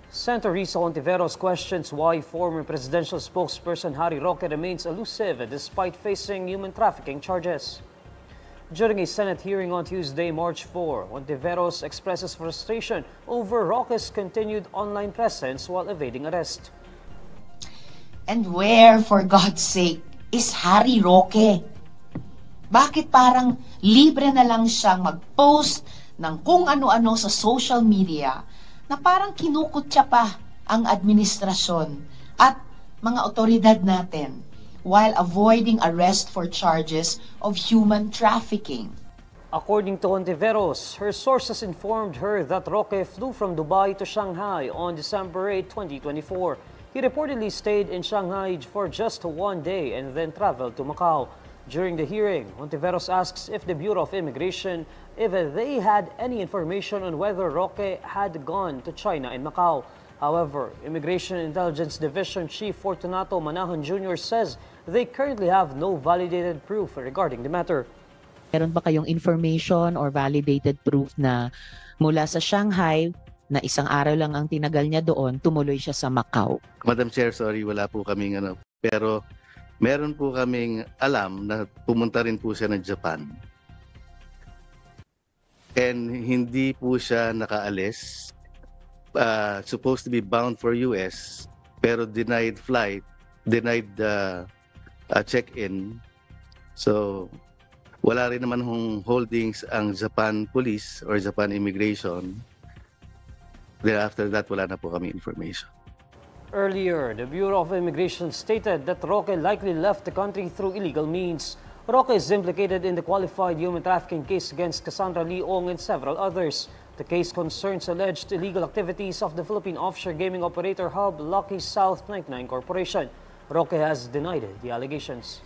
Senator Risa Hontiveros questions why former presidential spokesperson Harry Roque remains elusive despite facing human trafficking charges. During a Senate hearing on Tuesday, March 4, Hontiveros expresses frustration over Roque's continued online presence while evading arrest. And where, for God's sake, is Harry Roque? Bakit parang libre na lang siyang mag-post ng kung ano-ano sa social media na parang kinukutya pa ang administrasyon at mga otoridad natin while avoiding arrest for charges of human trafficking? According to Hontiveros, her sources informed her that Roque flew from Dubai to Shanghai on December 8, 2024. He reportedly stayed in Shanghai for just 1 day and then traveled to Macau. During the hearing, Hontiveros asks if the Bureau of Immigration if they had any information on whether Roque had gone to China and Macau. However, Immigration Intelligence Division Chief Fortunato Manahan Jr. says they currently have no validated proof regarding the matter. Meron ba kayong information or validated proof na mula sa Shanghai na isang araw lang ang tinagal niya doon, tumuloy siya sa Macau? Madam Chair, sorry, wala po kaming pero meron po kaming alam na pumunta rin po siya ng Japan. And hindi po siya nakaalis. Supposed to be bound for US, pero denied flight, denied check-in. So, wala rin naman hong holdings ang Japan Police or Japan Immigration. Then after that, wala na po kami information. Earlier, the Bureau of Immigration stated that Roque likely left the country through illegal means. Roque is implicated in the qualified human trafficking case against Cassandra Leong and several others. The case concerns alleged illegal activities of the Philippine offshore gaming operator hub Lucky South 99 Corporation. Roque has denied the allegations.